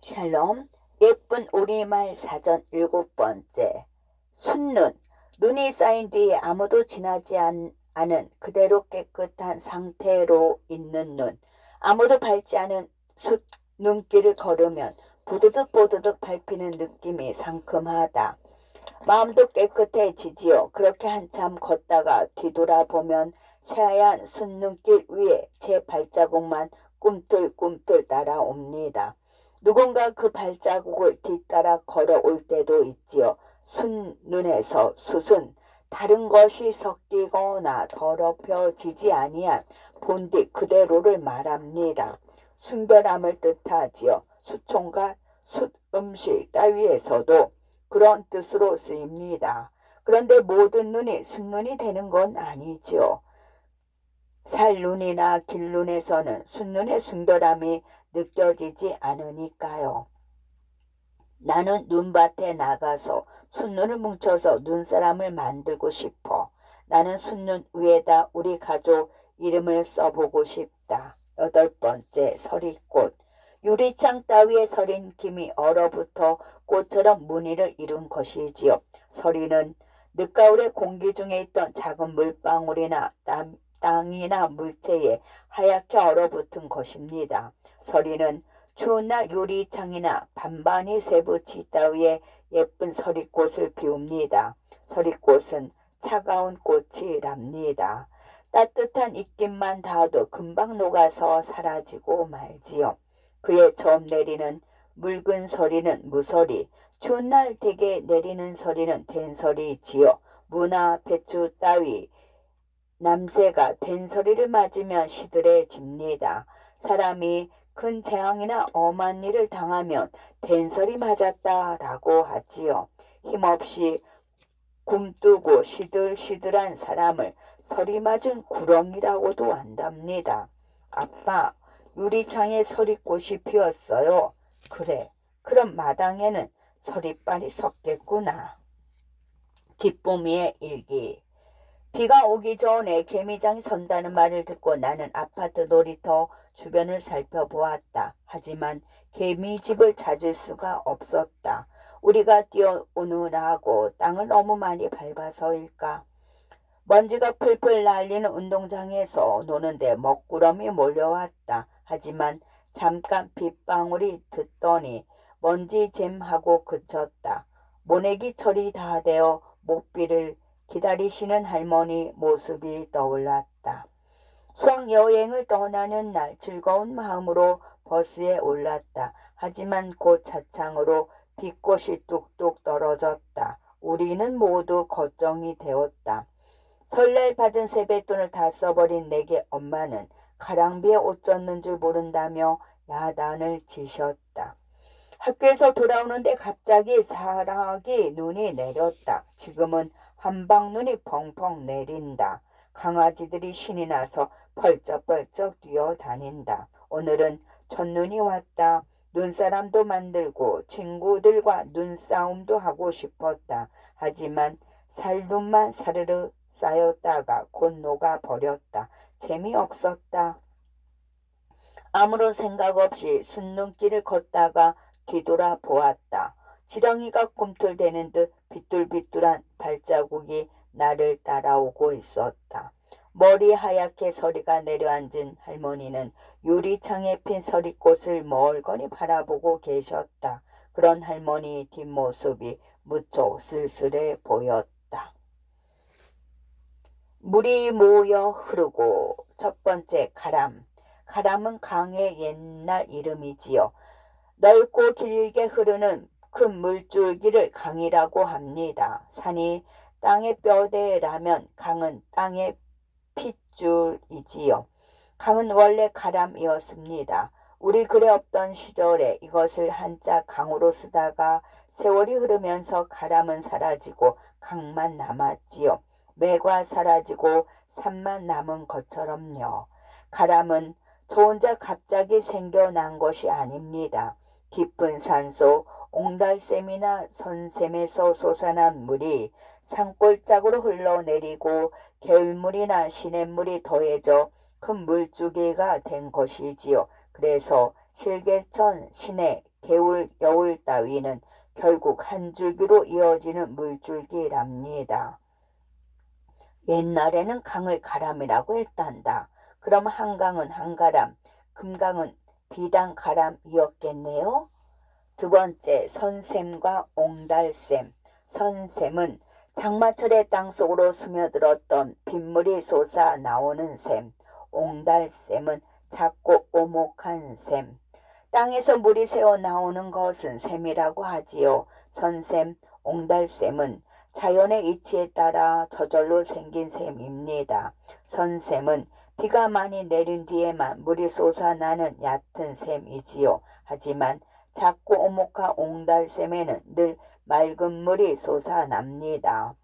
샬롬, 예쁜 우리말 사전 7번째. 순눈, 눈이 쌓인 뒤에 아무도 지나지 않은 그대로 깨끗한 상태로 있는 눈. 아무도 밟지 않은 숲 눈길을 걸으면 보드득보드득 밟히는 느낌이 상큼하다. 마음도 깨끗해지지요. 그렇게 한참 걷다가 뒤돌아보면 새하얀 숲눈길 위에 제 발자국만 꿈틀꿈틀 따라옵니다. 누군가 그 발자국을 뒤따라 걸어올 때도 있지요. 숲눈에서 숯은 다른 것이 섞이거나 더럽혀지지 아니한 본디 그대로를 말합니다. 순결함을 뜻하지요. 수총과 숯음식 따위에서도 그런 뜻으로 쓰입니다. 그런데 모든 눈이 숫눈이 되는 건 아니지요. 살눈이나 길눈에서는 숫눈의 순결함이 느껴지지 않으니까요. 나는 눈밭에 나가서 숫눈을 뭉쳐서 눈사람을 만들고 싶어. 나는 숫눈 위에다 우리 가족 이름을 써보고 싶다. 8번째, 서리꽃. 유리창 따위에 서린 김이 얼어붙어 꽃처럼 무늬를 이룬 것이지요. 서리는 늦가을의 공기 중에 있던 작은 물방울이나 땅이나 물체에 하얗게 얼어붙은 것입니다. 서리는 추운 날 유리창이나 반반이 쇠붙이 따위에 예쁜 서리꽃을 피웁니다. 서리꽃은 차가운 꽃이랍니다. 따뜻한 입김만 닿아도 금방 녹아서 사라지고 말지요. 그의 처음 내리는 묽은 서리는 무서리, 추운 날 대게 내리는 서리는 된서리지요. 무나 배추 따위 남새가 된서리를 맞으면 시들해집니다. 사람이 큰 재앙이나 엄한 일을 당하면 된서리 맞았다라고 하지요. 힘없이 굼뜨고 시들시들한 사람을 서리 맞은 구렁이라고도 한답니다. 아빠, 유리창에 서리꽃이 피었어요. 그래, 그럼 마당에는 서리빨이 섰겠구나. 기쁨이의 일기. 비가 오기 전에 개미장이 선다는 말을 듣고 나는 아파트 놀이터 주변을 살펴보았다. 하지만 개미집을 찾을 수가 없었다. 우리가 뛰어오느라고 땅을 너무 많이 밟아서일까? 먼지가 풀풀 날리는 운동장에서 노는데 먹구름이 몰려왔다. 하지만 잠깐 빗방울이 듣더니 먼지잼하고 그쳤다. 모내기 철이 다 되어 목비를 기다리시는 할머니 모습이 떠올랐다. 수학여행을 떠나는 날 즐거운 마음으로 버스에 올랐다. 하지만 곧 차창으로 빗꽃이 뚝뚝 떨어졌다. 우리는 모두 걱정이 되었다. 설날 받은 세뱃돈을 다 써버린 내게 엄마는 가랑비에 옷 젖는 줄 모른다며 야단을 치셨다. 학교에서 돌아오는데 갑자기 사락이 눈이 내렸다. 지금은 한방눈이 펑펑 내린다. 강아지들이 신이 나서 펄쩍펄쩍 뛰어다닌다. 오늘은 첫눈이 왔다. 눈사람도 만들고 친구들과 눈싸움도 하고 싶었다. 하지만 살눈만 사르르 쌓였다가 곧 녹아버렸다. 재미없었다. 아무런 생각 없이 순눈길을 걷다가 뒤돌아 보았다. 지렁이가 꿈틀대는 듯 비뚤비뚤한 발자국이 나를 따라오고 있었다. 머리 하얗게 서리가 내려앉은 할머니는 유리창에 핀 서리꽃을 멀거니 바라보고 계셨다. 그런 할머니 뒷모습이 무척 쓸쓸해 보였다. 물이 모여 흐르고. 첫 번째, 가람. 가람은 강의 옛날 이름이지요. 넓고 길게 흐르는 큰 물줄기를 강이라고 합니다. 산이 땅의 뼈대라면 강은 땅의 핏줄이지요. 강은 원래 가람이었습니다. 우리 글에 없던 시절에 이것을 한자 강으로 쓰다가 세월이 흐르면서 가람은 사라지고 강만 남았지요. 매가 사라지고 산만 남은 것처럼요. 가람은 저 혼자 갑자기 생겨난 것이 아닙니다. 깊은 산속 옹달샘이나 선샘에서 솟아난 물이 산골짜기로 흘러내리고 개울물이나 시냇물이 더해져 큰 물줄기가 된 것이지요. 그래서 실개천, 시내, 개울, 여울 따위는 결국 한 줄기로 이어지는 물줄기랍니다. 옛날에는 강을 가람이라고 했단다. 그럼 한강은 한가람, 금강은 비단가람이었겠네요. 두 번째, 선샘과 옹달샘. 선샘은 장마철에 땅속으로 스며들었던 빗물이 솟아 나오는 샘. 옹달샘은 작고 오목한 샘. 땅에서 물이 새어 나오는 것은 샘이라고 하지요. 선샘, 옹달샘은 자연의 이치에 따라 저절로 생긴 샘입니다. 선샘은 비가 많이 내린 뒤에만 물이 솟아나는 얕은 샘이지요. 하지만 작고 오목한 옹달샘에는 늘 맑은 물이 솟아납니다.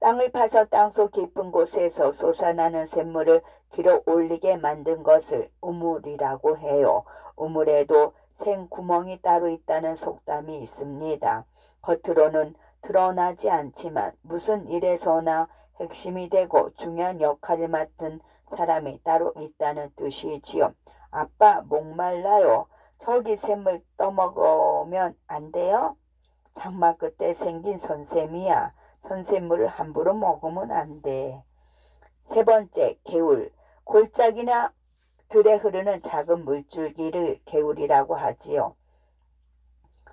땅을 파서 땅속 깊은 곳에서 솟아나는 샘물을 길어 올리게 만든 것을 우물이라고 해요. 우물에도 샘구멍이 따로 있다는 속담이 있습니다. 겉으로는 드러나지 않지만 무슨 일에서나 핵심이 되고 중요한 역할을 맡은 사람이 따로 있다는 뜻이지요. 아빠 목말라요. 저기 샘물 떠먹으면 안 돼요? 장마 끝에 생긴 선샘이야. 선샘물을 함부로 먹으면 안 돼. 세 번째, 개울. 골짜기나 들에 흐르는 작은 물줄기를 개울이라고 하지요.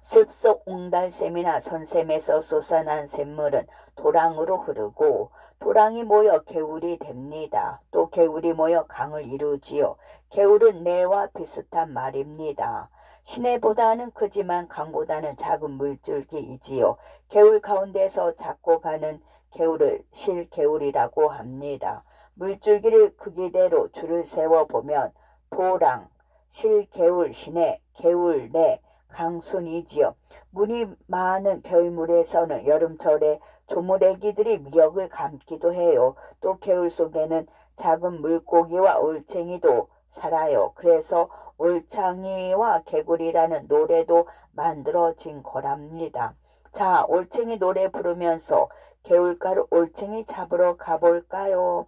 습속 옹달샘이나 선샘에서 솟아난 샘물은 도랑으로 흐르고 도랑이 모여 개울이 됩니다. 또 개울이 모여 강을 이루지요. 개울은 내와 비슷한 말입니다. 시내보다는 크지만 강보다는 작은 물줄기이지요. 개울 가운데서 작고 가는 개울을 실개울이라고 합니다. 물줄기를 크기대로 줄을 세워보면 도랑, 실개울, 시내, 개울 내, 강순이지요. 물이 많은 겨울물에서는 여름철에 조물애기들이 미역을 감기도 해요. 또 개울 속에는 작은 물고기와 올챙이도 살아요. 그래서 올챙이와 개구리라는 노래도 만들어진 거랍니다. 자, 올챙이 노래 부르면서 개울가로 올챙이 잡으러 가볼까요?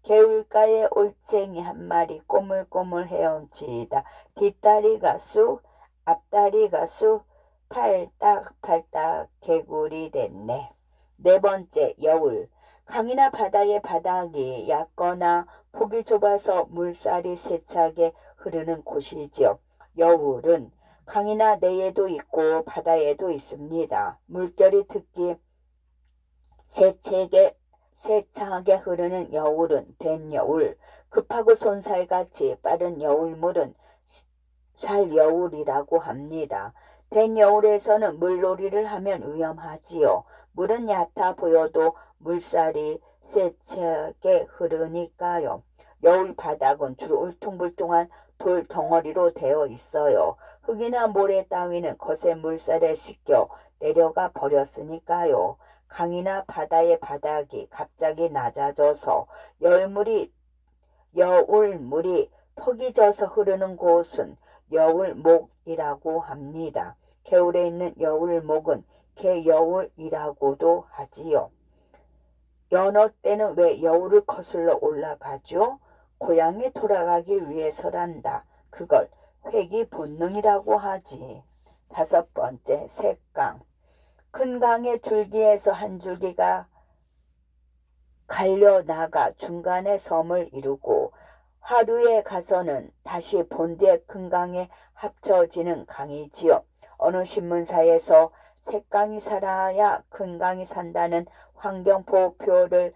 개울가에 올챙이 한 마리 꼬물꼬물 헤엄치다. 뒷다리가 쑥 앞다리가 쑥 팔딱팔딱 개구리 됐네. 네 번째, 여울. 강이나 바다의 바닥이 얕거나 폭이 좁아서 물살이 세차게 흐르는 곳이지요. 여울은 강이나 내에도 있고 바다에도 있습니다. 물결이 특히 세차게 흐르는 여울은 댄여울, 급하고 손살같이 빠른 여울물은 살여울이라고 합니다. 댄여울에서는 물놀이를 하면 위험하지요. 물은 얕아 보여도 물살이 세차게 흐르니까요. 여울 바닥은 주로 울퉁불퉁한 돌 덩어리로 되어 있어요. 흙이나 모래 따위는 거센 물살에 씻겨 내려가 버렸으니까요. 강이나 바다의 바닥이 갑자기 낮아져서 여울물이 턱이 져서 흐르는 곳은 여울목이라고 합니다. 개울에 있는 여울목은 개여울이라고도 하지요. 연어 때는 왜 여울을 거슬러 올라가죠? 고향에 돌아가기 위해서란다. 그걸 회귀 본능이라고 하지. 다섯 번째, 샛강. 큰 강의 줄기에서 한 줄기가 갈려나가 중간에 섬을 이루고 하류에 가서는 다시 본디의 큰 강에 합쳐지는 강이지요. 어느 신문사에서 샛강이 살아야 큰 강이 산다는 환경보호표를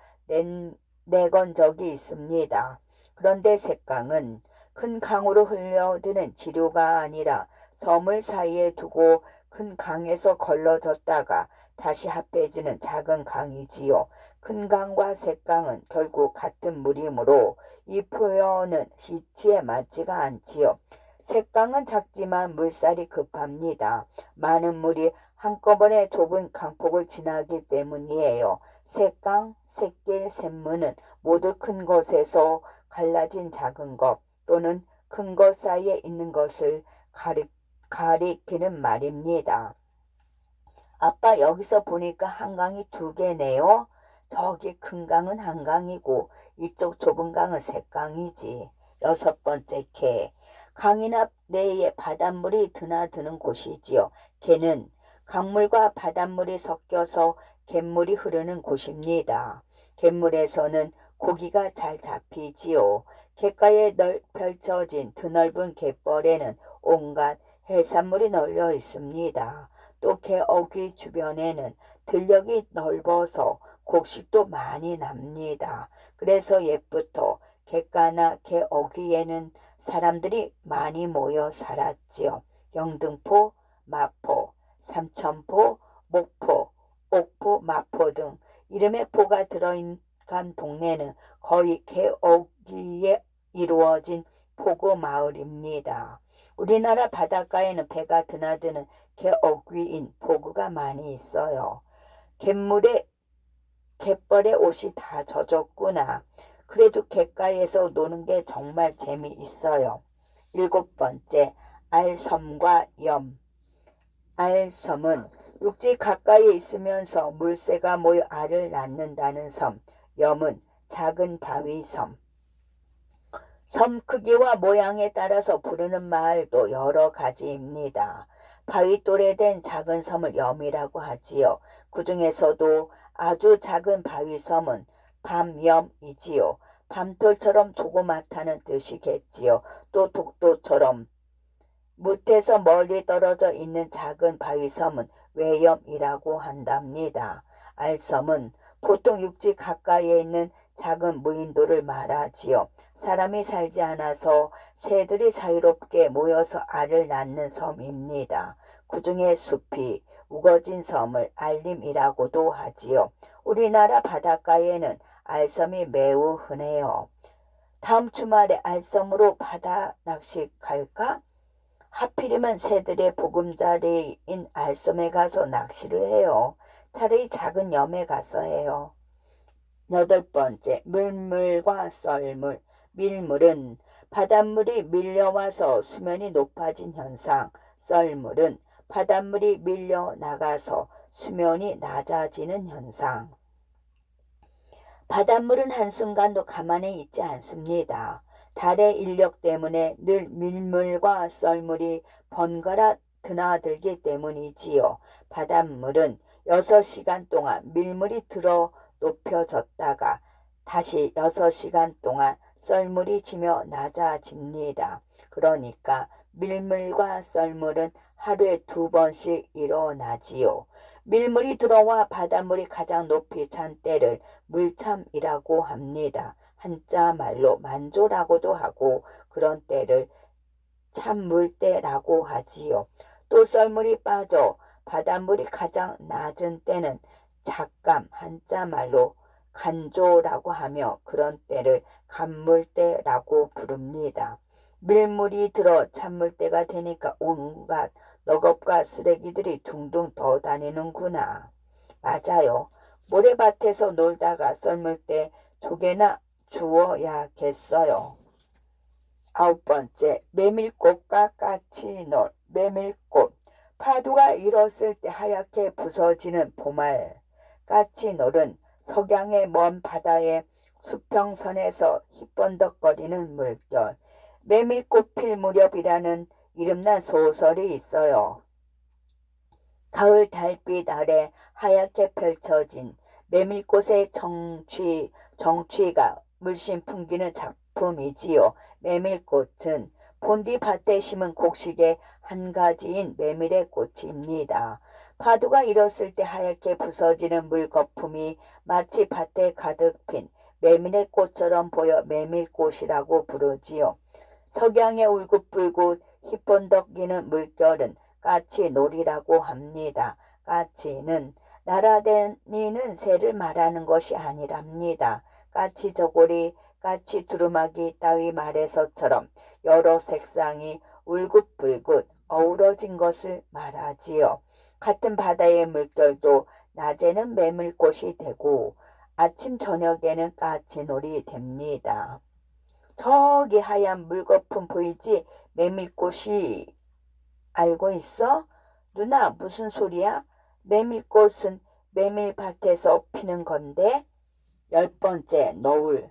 내건 적이 있습니다. 그런데 샛강은 큰 강으로 흘려드는 지류가 아니라 섬을 사이에 두고 큰 강에서 걸러졌다가 다시 합해지는 작은 강이지요. 큰 강과 샛강은 결국 같은 물이므로 이 표현은 시치에 맞지가 않지요. 샛강은 작지만 물살이 급합니다. 많은 물이 한꺼번에 좁은 강폭을 지나기 때문이에요. 샛강, 샛길, 샘문은 모두 큰 것에서 갈라진 작은 것 또는 큰 것 사이에 있는 것을 가리키는 말입니다. 아빠 여기서 보니까 한강이 두 개네요. 저기 큰 강은 한강이고 이쪽 좁은 강은 샛강이지. 여섯 번째, 개. 강이나 내에 바닷물이 드나드는 곳이지요. 개는 강물과 바닷물이 섞여서 갯물이 흐르는 곳입니다. 갯물에서는 고기가 잘 잡히지요. 갯가에 펼쳐진 드넓은 갯벌에는 온갖 해산물이 널려 있습니다. 또 갯어귀 주변에는 들녘이 넓어서 곡식도 많이 납니다. 그래서 옛부터 갯가나 갯어귀에는 사람들이 많이 모여 살았지요. 영등포, 마포, 삼천포, 목포, 옥포, 마포 등 이름에 포가 들어간 동네는 거의 갯어귀에 이루어진 포구 마을입니다. 우리나라 바닷가에는 배가 드나드는 갯어귀인 포구가 많이 있어요. 갯벌에 옷이 다 젖었구나. 그래도 갯가에서 노는 게 정말 재미있어요. 7번째, 알섬과 염. 알섬은 육지 가까이에 있으면서 물새가 모여 알을 낳는다는 섬. 염은 작은 바위 섬. 섬 크기와 모양에 따라서 부르는 말도 여러 가지입니다. 바위 또래 된 작은 섬을 염이라고 하지요. 그 중에서도 아주 작은 바위 섬은 밤염이지요. 밤톨처럼 조그맣다는 뜻이겠지요. 또 독도처럼 무태에서 멀리 떨어져 있는 작은 바위 섬은 외염이라고 한답니다. 알섬은 보통 육지 가까이에 있는 작은 무인도를 말하지요. 사람이 살지 않아서 새들이 자유롭게 모여서 알을 낳는 섬입니다. 그 중에 숲이 우거진 섬을 알림이라고도 하지요. 우리나라 바닷가에는 알섬이 매우 흔해요. 다음 주말에 알섬으로 바다 낚시 갈까? 하필이면 새들의 보금자리인 알섬에 가서 낚시를 해요. 차라리 작은 염에 가서 해요. 8번째, 밀물과 썰물. 밀물은 바닷물이 밀려와서 수면이 높아진 현상. 썰물은 바닷물이 밀려나가서 수면이 낮아지는 현상. 바닷물은 한순간도 가만히 있지 않습니다. 달의 인력 때문에 늘 밀물과 썰물이 번갈아 드나들기 때문이지요. 바닷물은 6시간 동안 밀물이 들어 높여졌다가 다시 6시간 동안 썰물이 지며 낮아집니다. 그러니까 밀물과 썰물은 하루에 2번씩 일어나지요. 밀물이 들어와 바닷물이 가장 높이 찬 때를 물참이라고 합니다. 한자 말로 만조라고도 하고 그런 때를 참물때라고 하지요. 또 썰물이 빠져 바닷물이 가장 낮은 때는 작감 한자 말로 간조라고 하며 그런 때를 간물때라고 부릅니다. 밀물이 들어 찬물때가 되니까 온갖 너겁과 쓰레기들이 둥둥 떠다니는구나. 맞아요. 모래밭에서 놀다가 썰물 때 조개나 주워야겠어요. 9번째, 메밀꽃과 까치놀. 메밀꽃. 파도가 일었을 때 하얗게 부서지는 봄알. 까치놀은 석양의 먼 바다의 수평선에서 희번덕거리는 물결. 메밀꽃 필 무렵이라는 이름난 소설이 있어요. 가을 달빛 아래 하얗게 펼쳐진 메밀꽃의 정취가 물씬 풍기는 작품이지요. 메밀꽃은 본디 밭에 심은 곡식의 한 가지인 메밀의 꽃입니다. 파도가 일었을 때 하얗게 부서지는 물거품이 마치 밭에 가득 핀 메밀의 꽃처럼 보여 메밀꽃이라고 부르지요. 석양에 울긋불긋 희번덕이는 물결은 까치놀이라고 합니다. 까치는 날아다니는 새를 말하는 것이 아니랍니다. 까치저고리, 까치두루마기 따위 말에서처럼 여러 색상이 울긋불긋 어우러진 것을 말하지요. 같은 바다의 물결도 낮에는 메밀꽃이 되고 아침 저녁에는 까치놀이 됩니다. 저기 하얀 물거품 보이지? 메밀꽃이. 알고 있어? 누나 무슨 소리야? 메밀꽃은 메밀밭에서 피는 건데. 10번째, 노을.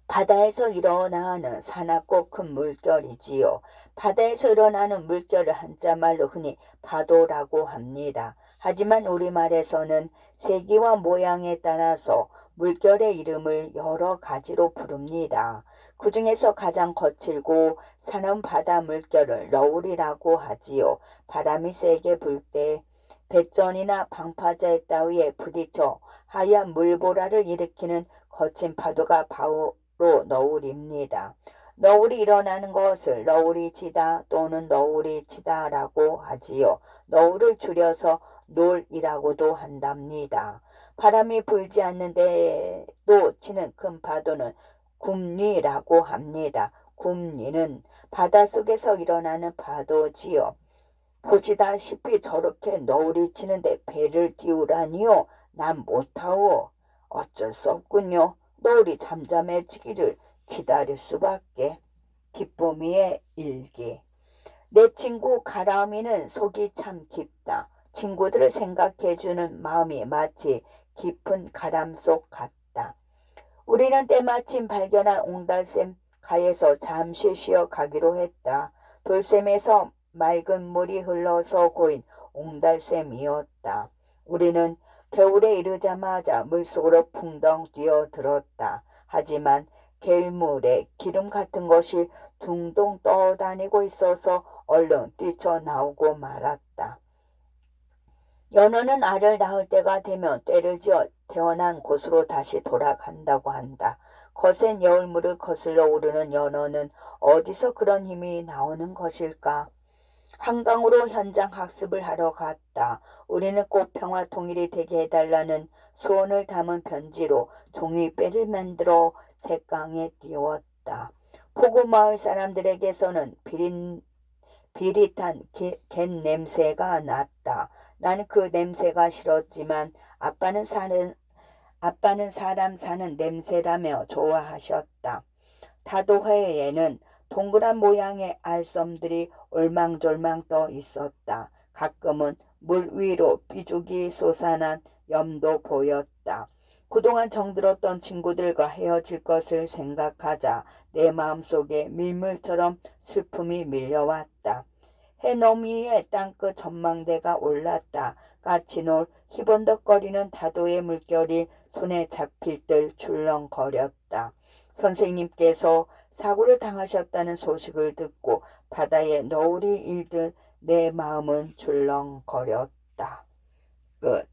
바다에서 일어나는 사납고 큰 물결이지요. 바다에서 일어나는 물결을 한자말로 흔히 파도라고 합니다. 하지만 우리말에서는 세기와 모양에 따라서 물결의 이름을 여러 가지로 부릅니다. 그 중에서 가장 거칠고 사나운 바다 물결을 너울이라고 하지요. 바람이 세게 불 때 배전이나 방파제 따위에 부딪혀 하얀 물보라를 일으키는 거친 파도가 바로 너울입니다. 너울이 일어나는 것을 너울이 치다 또는 너울이 치다라고 하지요. 너울을 줄여서 놀이라고도 한답니다. 바람이 불지 않는데도 치는 큰 파도는 굼리라고 합니다. 굼리는 바닷속에서 일어나는 파도지요. 보시다시피 저렇게 너울이 치는데 배를 띄우라니요. 난 못하오. 어쩔 수 없군요. 너울이 잠잠해지기를 기다릴 수밖에. 기쁨이의 일기. 내 친구 가람이는 속이 참 깊다. 친구들을 생각해주는 마음이 마치 깊은 가람 속 같다. 우리는 때마침 발견한 옹달샘 가에서 잠시 쉬어 가기로 했다. 돌샘에서 맑은 물이 흘러서 고인 옹달샘이었다. 우리는 겨울에 이르자마자 물속으로 풍덩 뛰어들었다. 하지만 갯물에 기름 같은 것이 둥둥 떠다니고 있어서 얼른 뛰쳐나오고 말았다. 연어는 알을 낳을 때가 되면 떼를 지어 태어난 곳으로 다시 돌아간다고 한다. 거센 여울물을 거슬러 오르는 연어는 어디서 그런 힘이 나오는 것일까? 한강으로 현장 학습을 하러 갔다. 우리는 꼭 평화 통일이 되게 해달라는 소원을 담은 편지로 종이배를 만들어 색강에 띄웠다. 포구마을 사람들에게서는 비릿한 갯 냄새가 났다. 나는 그 냄새가 싫었지만 아빠는 사람 사는 냄새라며 좋아하셨다. 다도해에는 동그란 모양의 알섬들이 올망졸망 떠 있었다. 가끔은 물 위로 삐죽이 솟아난 염도 보였다. 그동안 정들었던 친구들과 헤어질 것을 생각하자 내 마음속에 밀물처럼 슬픔이 밀려왔다. 해 너미에 땅끝 전망대가 올랐다. 까치놀 희번덕거리는 다도의 물결이 손에 잡힐 듯 출렁거렸다. 선생님께서 사고를 당하셨다는 소식을 듣고 바다에 너울이 일듯 내 마음은 출렁거렸다. 끝.